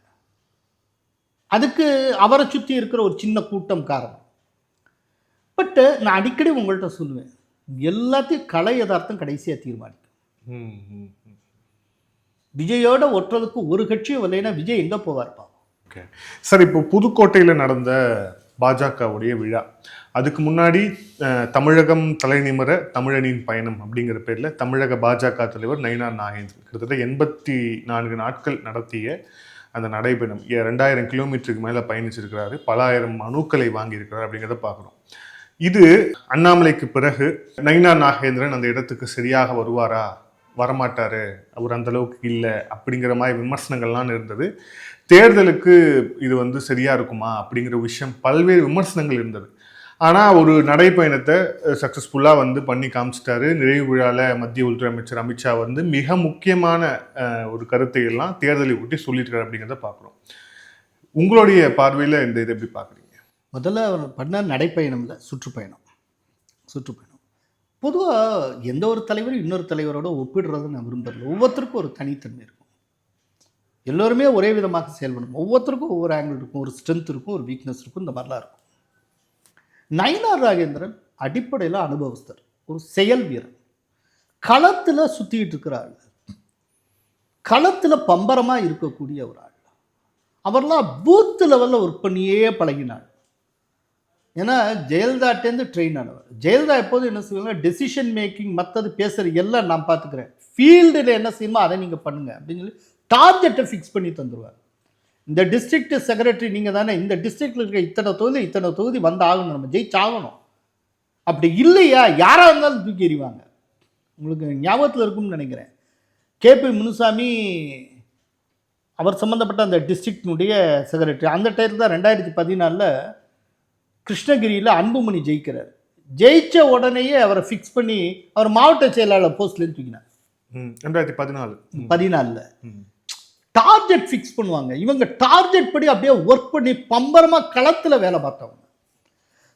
அதுக்கு அவரை சுற்றி இருக்கிற ஒரு சின்ன கூட்டம் காரணம். பட் நான் அடிக்கடி உங்கள்கிட்ட சொல்லுவேன், எல்லாத்தையும் கலை யதார்த்தம் கடைசியாக தீர்மானிக்கும். விஜயோட ஒட்டுறதுக்கு ஒரு கட்சியும் இல்லைன்னா விஜய் எங்கே போவார்ப்பா? ஓகே சார், இப்போ புதுக்கோட்டையில் நடந்த பாஜகவுடைய விழா, அதுக்கு முன்னாடி தமிழகம் தலைநிமிர தமிழனின் பயணம் அப்படிங்கிற பேரில் தமிழக பாஜக தலைவர் நயினார் நாகேந்திரன் கிட்டத்தட்ட 84 நாட்கள் நடத்திய அந்த நடைபயணம் 2000 கிலோமீட்டருக்கு மேலே பயணிச்சிருக்கிறாரு. பல ஆயிரம் மனுக்களை வாங்கியிருக்கிறார் அப்படிங்கிறத பார்க்குறோம். இது அண்ணாமலைக்கு பிறகு நயினார் நாகேந்திரன் அந்த இடத்துக்கு சரியாக வருவாரா, வரமாட்டார், அவர் அந்தளவுக்கு இல்லை அப்படிங்கிற மாதிரி விமர்சனங்கள்லாம் இருந்தது. தேர்தலுக்கு இது வந்து சரியாக இருக்குமா அப்படிங்கிற விஷயம் பல்வேறு விமர்சனங்கள் இருந்தது. ஆனால் ஒரு நடைப்பயணத்தை சக்ஸஸ்ஃபுல்லாக வந்து பண்ணி காமிச்சிட்டாரு. நிறைவு விழாவில் மத்திய உள்துறை அமைச்சர் அமித்ஷா வந்து மிக முக்கியமான ஒரு கருத்தை எல்லாம் தேர்தலை ஒட்டி சொல்லியிருக்காரு அப்படிங்கிறத பார்க்குறோம். உங்களுடைய பார்வையில் இந்த இதை எப்படி பார்க்குறீங்க? முதல்ல அவர் பண்ண நடைப்பயணம் இல்லை, சுற்றுப்பயணம். பொதுவாக எந்த ஒரு தலைவரும் இன்னொரு தலைவரோட ஒப்பிடுறதை நான் விரும்புகிறேன். ஒவ்வொருத்தருக்கும் ஒரு தனித்தன்மை இருக்கும். எல்லோருமே ஒரே விதமாக செயல்படும். ஒவ்வொருத்தருக்கும் ஒவ்வொரு ஆங்கிள் இருக்கும், ஒரு ஸ்ட்ரென்த் இருக்கும், ஒரு வீக்னஸ் இருக்கும், இந்த மாதிரிலாம் இருக்கும். நயினார் நாகேந்திரன் அடிப்படையில் அனுபவஸ்தர், ஒரு செயல் வீரன். களத்தில் சுற்றிக்கிட்டு இருக்கிற ஆள், களத்தில் பம்பரமாக இருக்கக்கூடிய ஒரு ஆள். அவர்லாம் பூத்து லெவலில் ஒர்க் பண்ணியே பழகினாள். ஏன்னா ஜெயலலிதாட்டேருந்து ட்ரெயின் ஆனவர். ஜெயலலிதா எப்போதும் என்ன செய்வாங்க, டெசிஷன் மேக்கிங் மற்றது பேசுகிற எல்லாம் நான் பார்த்துக்கிறேன், ஃபீல்டில் என்ன செய்யணுமோ அதை நீங்கள் பண்ணுங்கள் அப்படின்னு சொல்லி டார்கெட்டை ஃபிக்ஸ் பண்ணி தந்துடுவார். இந்த டிஸ்ட்ரிக்ட் செக்ரட்டரி நீங்கள் தானே, இந்த டிஸ்ட்ரிக்டில் இருக்க இத்தனை தொகுதி வந்து ஆகணும், நம்ம ஜெயிச்சாகணும். அப்படி இல்லையா யாராக இருந்தாலும் தூக்கி எறிவாங்க. உங்களுக்கு ஞாபகத்தில் இருக்கும்னு நினைக்கிறேன், கேபி முனுசாமி அவர் சம்மந்தப்பட்ட அந்த டிஸ்ட்ரிக்டினுடைய செக்ரட்டரி. அந்த டைத்தில் தான் 2014 கிருஷ்ணகிரியில் அன்புமணி ஜெயிக்கிறார். ஜெயிச்ச உடனேயே அவரை ஃபிக்ஸ் பண்ணி அவர் மாவட்ட செயலாளர் போஸ்ட்லேருந்து தூக்கினார். 2014 டார்கெட் ஃபிக்ஸ் பண்ணுவாங்க. இவங்க டார்கெட் படி அப்படியே ஒர்க் பண்ணி பம்பரமாக களத்தில் வேலை பார்த்தவங்க.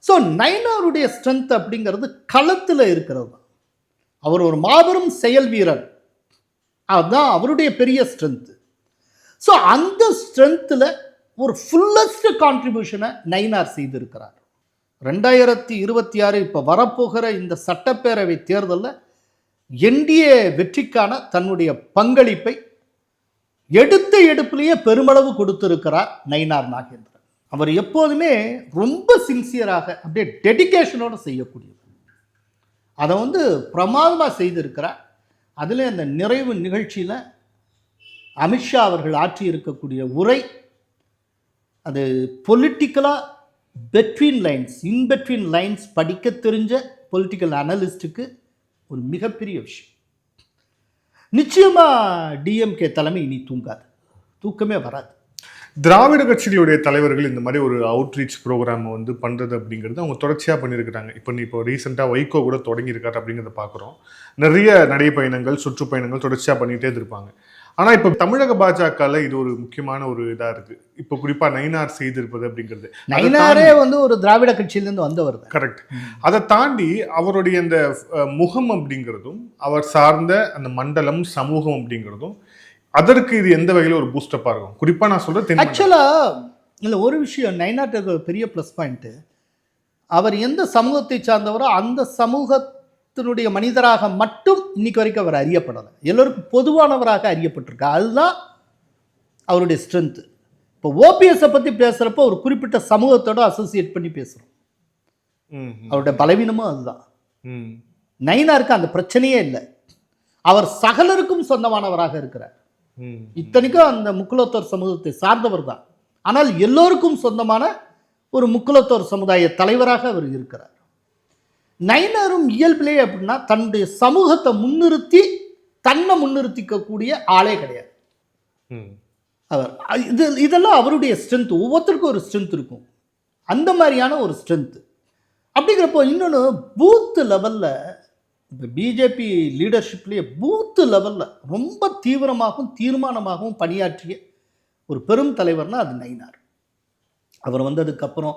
ஸோ நயினாருடைய ஸ்ட்ரென்த் அப்படிங்கிறது களத்தில் இருக்கிறது தான். அவர் ஒரு மாபெரும் செயல் வீரர், அதுதான் அவருடைய பெரிய ஸ்ட்ரென்த்து. ஸோ அந்த ஸ்ட்ரென்த்தில் ஒரு ஃபுல்லஸ்ட் கான்ட்ரிபியூஷனை நயினார் செய்திருக்கிறார். 2026 இப்போ வரப்போகிற இந்த சட்டப்பேரவை தேர்தலில் என்டிஏ வெற்றிக்கான தன்னுடைய பங்களிப்பை எடுத்த எடுப்பிலேயே பெருமளவு கொடுத்திருக்கிறார் நயினார் நாகேந்திரன். அவர் எப்போதுமே ரொம்ப சின்சியராக அப்படியே டெடிகேஷனோடு செய்யக்கூடியவர். அதை பிரமாதமாக செய்திருக்கிறார். அதில் அந்த நிறைவு நிகழ்ச்சியில் அமித்ஷா அவர்கள் ஆற்றி இருக்கக்கூடிய உரை, அது பொலிட்டிக்கலாக பெட்வீன் லைன்ஸ், இன்பிட்வீன் லைன்ஸ் படிக்க தெரிஞ்ச பொலிட்டிக்கல் அனலிஸ்ட்டுக்கு ஒரு மிகப்பெரிய விஷயம். நிச்சயமாக டிஎம்கே தலைமை இனி தூங்காது, தூக்கமே வராது. திராவிட கட்சிகளுடைய தலைவர்கள் இந்த மாதிரி ஒரு அவுட்ரீச் ப்ரோக்ராம் பண்ணுறது அப்படிங்கிறது அவங்க தொடர்ச்சியாக பண்ணியிருக்கிறாங்க. இப்போ ரீசெண்டாக வைகோ கூட தொடங்கியிருக்காரு அப்படிங்கிறத பார்க்குறோம். நிறைய நடைப்பயணங்கள், சுற்றுப்பயணங்கள் தொடர்ச்சியாக பண்ணிகிட்டே இருப்பாங்க. ஆனால் இப்போ தமிழக பாஜகவில் இது ஒரு முக்கியமான ஒரு இதாக இருக்குது. இப்போ குறிப்பாக நயினார் செய்திருப்பது அப்படிங்கிறது, நயினாரே ஒரு திராவிட கட்சியிலேருந்து வந்தவர். கரெக்ட். அதை தாண்டி அவருடைய அந்த முகம் அப்படிங்கிறதும், அவர் சார்ந்த அந்த மண்டலம், சமூகம் அப்படிங்கிறதும், அதற்கு இது எந்த வகையில் ஒரு பூஸ்டப்பாக இருக்கும்? குறிப்பாக நான் சொல்கிறேன், ஆக்சுவலாக இல்லை ஒரு விஷயம், நயினாருக்கு ஒரு பெரிய ப்ளஸ் பாயிண்ட்டு, அவர் எந்த சமூகத்தை சார்ந்தவரோ அந்த சமூகத்தினுடைய மனிதராக மட்டும் இன்னைக்கு வரைக்கும் அவர் அறியப்படலை. எல்லோருக்கும் பொதுவானவராக அறியப்பட்டிருக்கார். அதுதான் அவருடைய ஸ்ட்ரென்த்து. இப்போ ஓபிஎஸ்ஸை பற்றி பேசுகிறப்போ ஒரு குறிப்பிட்ட சமூகத்தோடு அசோசியேட் பண்ணி பேசுகிறோம். அவருடைய பலவீனமும் அதுதான். நயினாருக்கு அந்த பிரச்சனையே இல்லை. அவர் சகலருக்கும் சொந்தமானவராக இருக்கிறார். இத்தனைக்கும் அந்த முக்குலத்தோர் சமூகத்தை சார்ந்தவர் தான். ஆனால் எல்லோருக்கும் சொந்தமான ஒரு முக்குலத்தோர் சமுதாய தலைவராக அவர் இருக்கிறார். நயினாரும் இயல்பிலே அப்படின்னா தன்னுடைய சமூகத்தை முன்னிறுத்தி தன்னை முன்னிறுத்திக்கக்கூடிய ஆளே கிடையாது அவர். இதெல்லாம் அவருடைய ஸ்ட்ரென்த். ஒவ்வொருத்தருக்கும் ஒரு ஸ்ட்ரென்த் இருக்கும். அந்த மாதிரியான ஒரு ஸ்ட்ரென்த். அப்படிங்கிறப்போ இன்னொன்று, பூத்து லெவலில் இப்போ பிஜேபி லீடர்ஷிப்லேயே பூத்து லெவலில் ரொம்ப தீவிரமாகவும் தீர்மானமாகவும் பணியாற்றிய ஒரு பெரும் தலைவர்னால் அது நயினார். அவர் வந்ததுக்கப்புறம்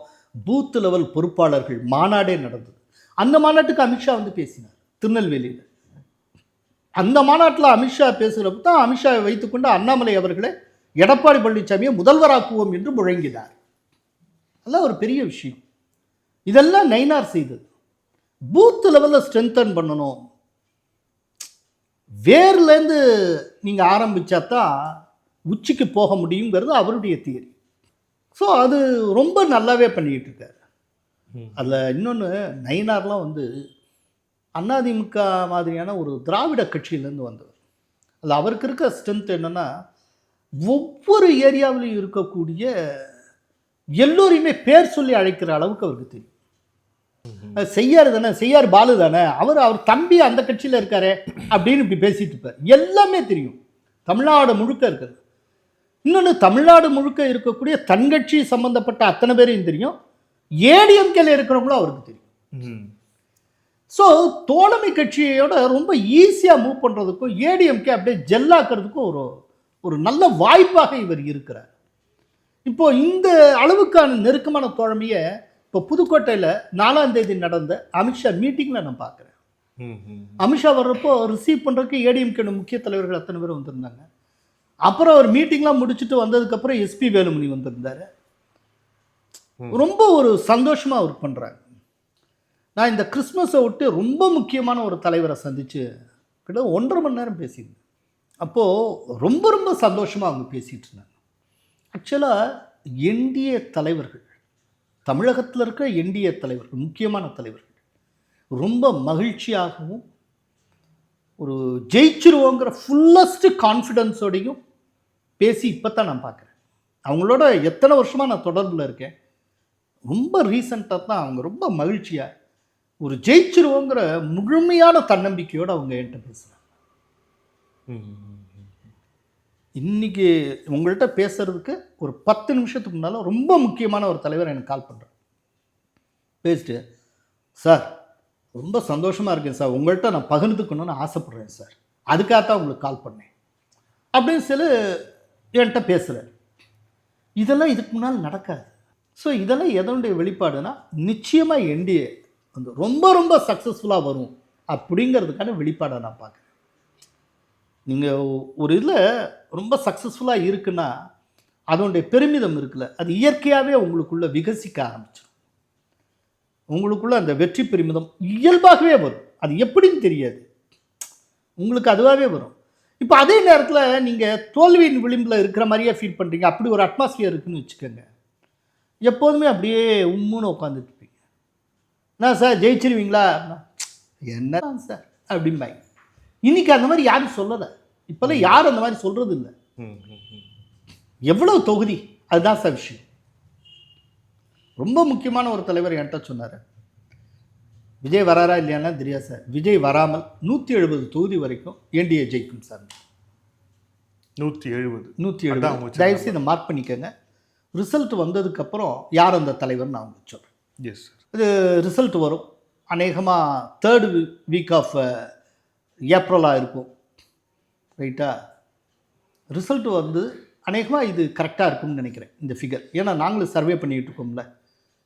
பூத்து லெவல் பொறுப்பாளர்கள் மாநாடே நடந்தது. அந்த மாநாட்டுக்கு அமித்ஷா பேசினார் திருநெல்வேலியில். அந்த மாநாட்டில் அமித்ஷா பேசுகிறப்ப தான் அமித்ஷாவை வைத்துக்கொண்டு அண்ணாமலை அவர்களை எடப்பாடி பழனிசாமியை முதல்வராக்குவோம் என்று முழங்கினார். அதெல்லாம் ஒரு பெரிய விஷயம். இதெல்லாம் நயினார் செய்தது. பூத்து லெவலில் ஸ்ட்ரென்தன் பண்ணணும், வேர்லேருந்து நீங்கள் ஆரம்பித்தா தான் உச்சிக்கு போக முடியுங்கிறது அவருடைய தியரி. ஸோ அது ரொம்ப நல்லாவே பண்ணிக்கிட்டு இருக்காரு. அதில் இன்னொன்று, நயினார்லாம் அதிமுக மாதிரியான ஒரு திராவிட கட்சியிலேருந்து வந்தவர். அதில் அவருக்கு இருக்க ஸ்ட்ரென்த் என்னென்னா, ஒவ்வொரு ஏரியாவிலையும் இருக்கக்கூடிய எல்லோரையுமே பேர் சொல்லி அழைக்கிற அளவுக்கு அவருக்கு தெரியும். செய்யார் தானே, செய்யார் பாலு தானே, அவர் தம்பி அந்த கட்சியில் இருக்காரு அப்படின்னு இப்படி பேசிட்டு இருப்பார். எல்லாமே தெரியும், தமிழ்நாடு முழுக்க இருக்கிறது. இன்னொன்று, தமிழ்நாடு முழுக்க இருக்கக்கூடிய தன் கட்சி சம்பந்தப்பட்ட அத்தனை பேரையும் தெரியும். ஏடிஎம்கேல இருக்கிறவங்களும் அவருக்கு தெரியும். ஸோ தோழமை கட்சியோட ரொம்ப ஈஸியாக மூவ் பண்ணுறதுக்கும் ஏடிஎம்கே அப்படியே ஜெல்லாக்கிறதுக்கும் ஒரு நல்ல வாய்ப்பாக இவர் இருக்கிறார். இப்போது இந்த அளவுக்கான நெருக்கமான தோழமையை இப்போ புதுக்கோட்டையில் 4ஆம் தேதி நடந்த அமித்ஷா மீட்டிங்கில் நான் பார்க்குறேன். அமித்ஷா வர்றப்போ ரிசீவ் பண்ணுறதுக்கு ஏடிஎம்கே முக்கிய தலைவர்கள் அத்தனை பேர் வந்திருந்தாங்க. அப்புறம் அவர் மீட்டிங்லாம் முடிச்சுட்டு வந்ததுக்கப்புறம் எஸ்பி வேலுமணி வந்திருந்தார். ரொம்ப ஒரு சந்தோஷமாக ஒர்க் பண்ணுறாங்க. நான் இந்த கிறிஸ்மஸை விட்டு ரொம்ப முக்கியமான ஒரு தலைவரை சந்தித்து கிட்ட 1.5 மணி நேரம் பேசியிருந்தேன். அப்போது ரொம்ப ரொம்ப சந்தோஷமாக அவங்க பேசிகிட்டு இருந்தாங்க. ஆக்சுவலாக என்டிஏ தலைவர்கள், தமிழகத்தில் இருக்கிற என்டிஏ தலைவர்கள், முக்கியமான தலைவர்கள் ரொம்ப மகிழ்ச்சியாகவும் ஒரு ஜெயிச்சிருவோங்கிற ஃபுல்லஸ்ட் கான்ஃபிடென்ஸோடையும் பேசி இப்போ தான் நான் பார்க்குறேன். அவங்களோட எத்தனை வருஷமாக நான் தொடர்பில் இருக்கேன். ரொம்ப ரீசண்டாக தான் அவங்க ரொம்ப மகிழ்ச்சியாக ஒரு ஜெயிச்சிருவோங்கிற முழுமையான தன்னம்பிக்கையோடு அவங்க என்கிட்ட பேசுகிறாங்க. இன்றைக்கி உங்கள்கிட்ட பேசுகிறதுக்கு ஒரு 10 நிமிஷத்துக்கு முன்னால் ரொம்ப முக்கியமான ஒரு தலைவர் எனக்கு கால் பண்ணுறார். பேசிட்டு, சார் ரொம்ப சந்தோஷமாக இருக்கேன் சார், உங்கள்கிட்ட நான் பகிர்ந்துக்கணும்னு ஆசைப்பட்றேன் சார், அதுக்காகத்தான் உங்களுக்கு கால் பண்ணேன் அப்படின்னு சொல்லி என்கிட்ட பேசுகிறார். இதெல்லாம் இதுக்கு முன்னால் நடக்காது. ஸோ இதெல்லாம் எதனுடைய வெளிப்பாடுனா, நிச்சயமாக என்டிஏ வந்து ரொம்ப ரொம்ப சக்ஸஸ்ஃபுல்லாக வரும் அப்படிங்கிறதுக்கான வெளிப்பாடை நான் பார்க்குறேன். நீங்கள் ஒரு இதில் ரொம்ப சக்ஸஸ்ஃபுல்லாக இருக்குன்னா அதனுடைய பெருமிதம் இருக்குல்ல, அது இயற்கையாகவே உங்களுக்குள்ளே விகசிக்க ஆரம்பிச்சிடும். உங்களுக்குள்ள அந்த வெற்றி பெருமிதம் இயல்பாகவே வரும். அது எப்படின்னு தெரியாது, உங்களுக்கு அதுவாகவே வரும். இப்போ அதே நேரத்தில் நீங்கள் தோல்வியின் விளிம்பில் இருக்கிற மாதிரியே ஃபீல் பண்ணுறீங்க, அப்படி ஒரு அட்மாஸ்பியர் இருக்குன்னு வச்சுக்கோங்க, எப்போதுமே அப்படியே உம்முன்னு உட்காந்துட்டு இருப்பீங்க. என்ன சார் ஜெயிச்சிருவீங்களா? என்ன சார் அப்படிம்பாங்க. இன்னைக்கு அந்த மாதிரி யாரும் சொல்லலை. இப்போல்லாம் யாரும் அந்த மாதிரி சொல்கிறது இல்லை. எவ்வளோ தொகுதி, அதுதான் சார் விஷயம். ரொம்ப முக்கியமான ஒரு தலைவர் என்கிட்ட சொன்னார், விஜய் வராரா இல்லையானா தெரியாது சார், விஜய் வராமல் 170 தொகுதி வரைக்கும் என்டிஏ ஜெயிக்கும் சார். 170 தயவுசெய்து இதை மார்க் பண்ணிக்கோங்க. ரிசல்ட் வந்ததுக்கப்புறம் யார் அந்த தலைவர் நான் உங்களுக்கு சொல்கிறேன். Yes sir. இது ரிசல்ட் வரும் அநேகமாக 3rd வீக் ஆஃப் ஏப்ரலாக இருக்கும். ரைட்டா? ரிசல்ட் வந்து அநேகமாக இது கரெக்டாக இருக்கும்னு நினைக்கிறேன் இந்த ஃபிகர். ஏன்னா நாங்களும் சர்வே பண்ணிகிட்டு இருக்கோம்ல,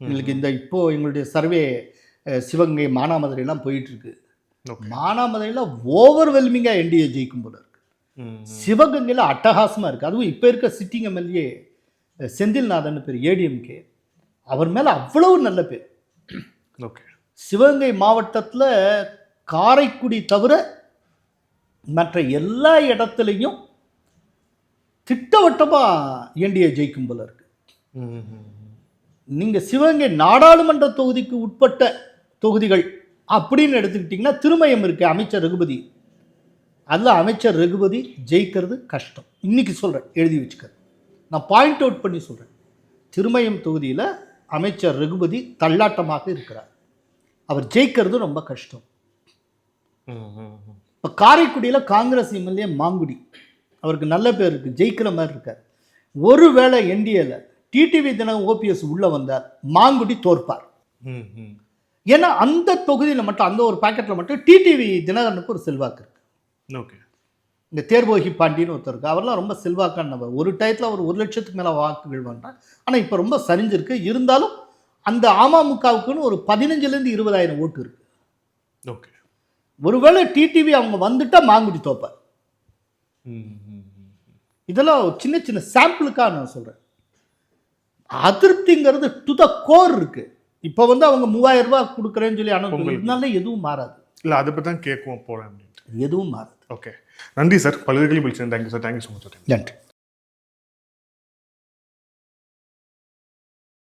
எங்களுக்கு இந்த இப்போது எங்களுடைய சர்வே சிவகங்கை மானாமதுரையெல்லாம் போயிட்டுருக்கு. மானாமதுரையில் ஓவர்வெல்மிங்காக என்டிஏ ஜெயிக்கும் போல இருக்குது. சிவகங்கையில் அட்டகாசமாக இருக்குது. அதுவும் இப்போ இருக்க சிட்டிங் எம்எல்ஏ செந்தில்நாதன் பேர், ஏடிஎம்கே, அவர் மேலே அவ்வளவு நல்ல பேர். ஓகே. சிவகங்கை மாவட்டத்தில் காரைக்குடி தவிர மற்ற எல்லா இடத்துலையும் திட்டவட்டமாக என்டிஏ ஜெயிக்கும் போல இருக்கு. நீங்கள் சிவகங்கை நாடாளுமன்ற தொகுதிக்கு உட்பட்ட தொகுதிகள் அப்படின்னு எடுத்துக்கிட்டிங்கன்னா திருமயம் இருக்குது, அமைச்சர் ரகுபதி. அதில் அமைச்சர் ரகுபதி ஜெயிக்கிறது கஷ்டம். இன்றைக்கி சொல்கிறேன், எழுதி வச்சுக்க, நான் பாயிண்ட் அவுட் பண்ணி சொல்கிறேன். திருமயம் தொகுதியில் அமைச்சர் ரகுபதி தள்ளாட்டமாக இருக்கிறார், அவர் ஜெயிக்கிறது ரொம்ப கஷ்டம். இப்போ காரைக்குடியில் காங்கிரஸ் எம்எல்ஏ மாங்குடி, அவருக்கு நல்ல பேர் இருக்குது, ஜெயிக்கிற மாதிரி இருக்கார். ஒருவேளை என்டிஏல டிடிவி தினகரன் ஓபிஎஸ் உள்ளே வந்தார், மாங்குடி தோற்பார். ஏன்னா அந்த தொகுதியில் மட்டும், அந்த ஒரு பாக்கெட்டில் மட்டும் டிடிவி தினகரனுக்கு ஒரு செல்வாக்கு இருக்கு. ஓகே. இந்த தேர்வோகி பாண்டியன்னு ஒருத்தர் இருக்கு, அவரெல்லாம் ரொம்ப செல்வாக்கானவர். ஒரு டயத்தில் அவர் 1 லட்சத்துக்கு மேலே வாக்குகள் வாங்கினார். ஆனால் இப்போ ரொம்ப சரிஞ்சிருக்கு. இருந்தாலும் அந்த அமமுகவுக்குன்னு ஒரு 15,000 to 20,000 ஓட்டு இருக்கு. ஓகே. ஒருவேளை டிடிவி அவங்க வந்துட்டா மாங்குடி தோப்பார். இதெல்லாம் சின்ன சின்ன சாம்பிளுக்காக நான் சொல்கிறேன். அதிருப்திங்கிறது டு த கோர் இருக்கு. இப்போ வந்து அவங்க 3000 ரூபாய் கொடுக்குறேன்னு சொல்லி ஆனால் எதுவும் மாறாது. இல்லை, அதை பற்றி தான் கேட்குவோம் போகிறேன் அப்படின்ட்டு. எதுவும் மாறாது. ஓகே, நன்றி சார். பல்வேறு கேள்வி. Thank you sir. Thank you so much. நன்றி.